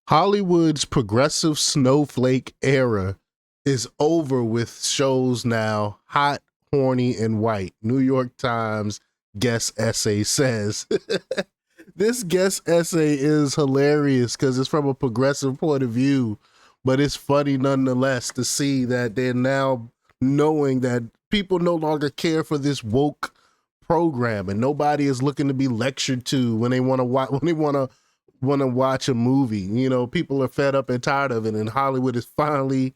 Hollywood's progressive snowflake era is over with shows now hot, horny, and white. New York Times guest essay says. This guest essay is hilarious because it's from a progressive point of view, but it's funny nonetheless to see that they're now knowing that people no longer care for this woke program and nobody is looking to be lectured to when they want to watch a movie. You know, people are fed up and tired of it, and Hollywood is finally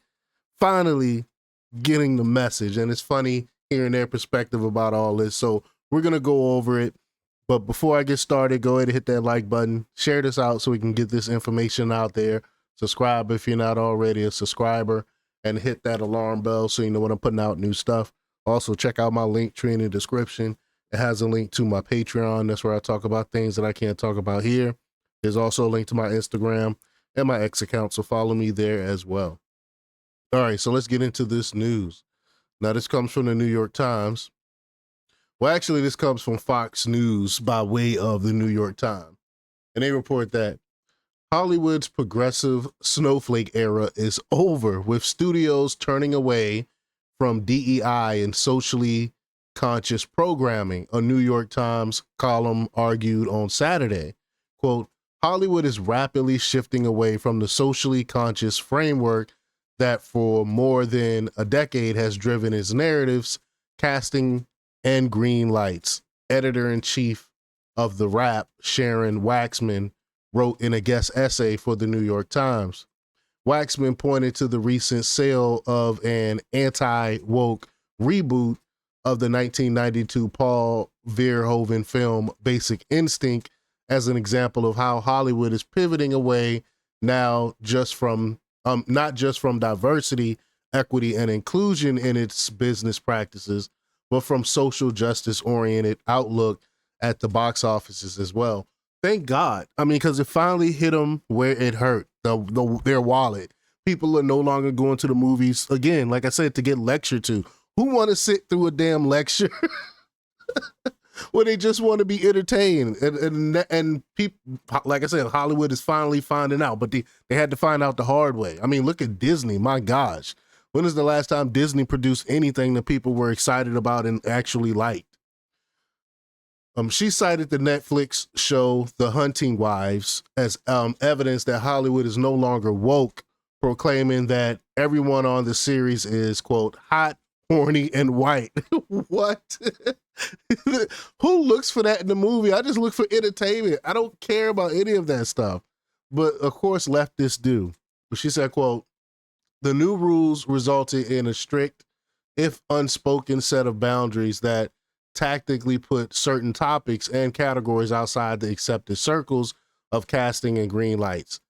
getting the message. And it's funny hearing their perspective about all this. So we're gonna go over it. But before I get started, go ahead and hit that like button, share this out so we can get this information out there. Subscribe if you're not already a subscriber, and hit that alarm bell so you know when I'm putting out new stuff. Also, check out my link tree in the description. It has a link to my Patreon. That's where I talk about things that I can't talk about here. There's also a link to my Instagram and my X account, so follow me there as well. All right, so let's get into this news. Now, this comes from the New York Times. Well, actually, this comes from Fox News by way of the New York Times. And they report that Hollywood's progressive snowflake era is over, with studios turning away from DEI and socially conscious programming, a New York Times column argued on Saturday. Quote, Hollywood is rapidly shifting away from the socially conscious framework that for more than a decade has driven its narratives, casting, and green lights. Editor-in-chief of The Wrap, Sharon Waxman, wrote in a guest essay for the New York Times. Waxman pointed to the recent sale of an anti-woke reboot of the 1992 Paul Verhoeven film Basic Instinct as an example of how Hollywood is pivoting away now just from not just from diversity, equity, and inclusion in its business practices, but from social justice oriented outlook at the box offices as well. Thank God. I mean, because it finally hit them where it hurt, their wallet. People are no longer going to the movies, again, like I said, to get lectured to. Who want to sit through a damn lecture when they just want to be entertained? And people, like I said, Hollywood is finally finding out, but they had to find out the hard way. I mean, look at Disney. My gosh. When is the last time Disney produced anything that people were excited about and actually liked? She cited the Netflix show The Hunting Wives as evidence that Hollywood is no longer woke, proclaiming that everyone on the series is, quote, hot, horny, and white. What? Who looks for that in the movie? I just look for entertainment. I don't care about any of that stuff. But of course, leftists do. She said, quote, the new rules resulted in a strict, if unspoken, set of boundaries that tactically put certain topics and categories outside the accepted circles of casting and green lights.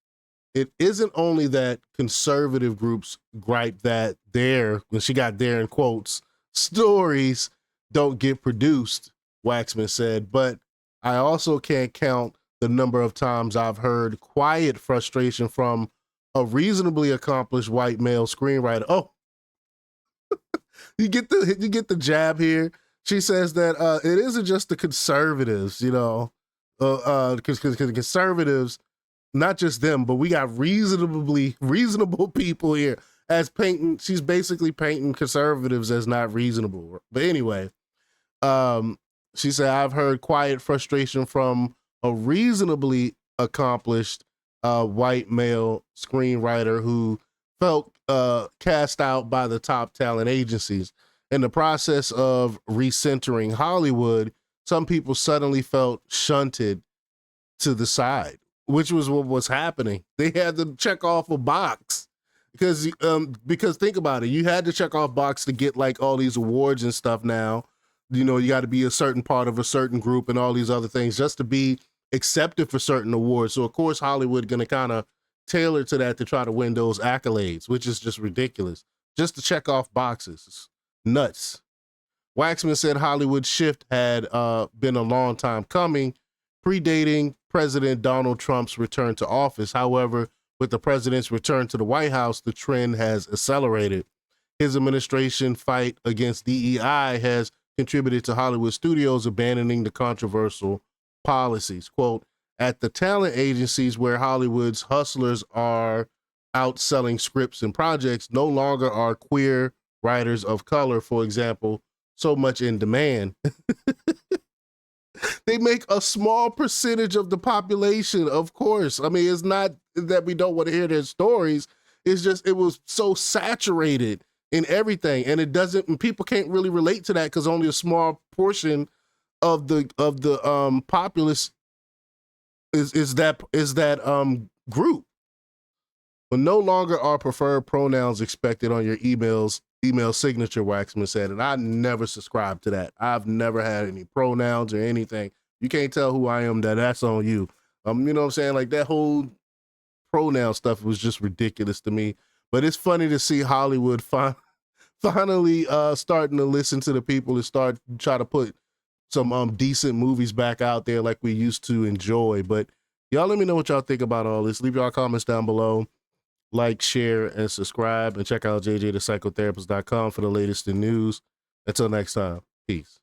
It isn't only that conservative groups gripe that when she got there in quotes, stories don't get produced, Waxman said, but I also can't count the number of times I've heard quiet frustration from a reasonably accomplished white male screenwriter. Oh, you get the jab here. She says that it isn't just the conservatives, you know, because conservatives, not just them, but we got reasonable people here she's basically painting conservatives as not reasonable. But anyway, she said, I've heard quiet frustration from a reasonably accomplished white male screenwriter who felt cast out by the top talent agencies. In the process of recentering Hollywood, some people suddenly felt shunted to the side, which was what was happening. They had to check off a box because think about it. You had to check off box to get like all these awards and stuff now. You know, you got to be a certain part of a certain group and all these other things just to be accepted for certain awards. So of course Hollywood going to kind of tailor to that to try to win those accolades, which is just ridiculous. Just to check off boxes. It's nuts. Waxman said Hollywood's shift had been a long time coming, predating President Donald Trump's return to office. However, with the president's return to the White House, the trend has accelerated. His administration fight against DEI has contributed to Hollywood studios abandoning the controversial policies. Quote, at the talent agencies where Hollywood's hustlers are outselling scripts and projects, no longer are queer writers of color, for example, so much in demand. They make a small percentage of the population, of course. I mean, it's not that we don't want to hear their stories. It's just it was so saturated in everything, and it doesn't. And people can't really relate to that because only a small portion of the populace is that group. But no longer are preferred pronouns expected on your email signature, Waxman said. And I never subscribed to that. I've never had any pronouns or anything. You can't tell who I am, that's on you. You know what I'm saying? Like that whole pronoun stuff was just ridiculous to me. But it's funny to see Hollywood finally starting to listen to the people and try to put some decent movies back out there like we used to enjoy. But y'all let me know what y'all think about all this. Leave y'all comments down below. Like, share, and subscribe, and check out jjthepsychotherapist.com for the latest in news. Until next time, peace.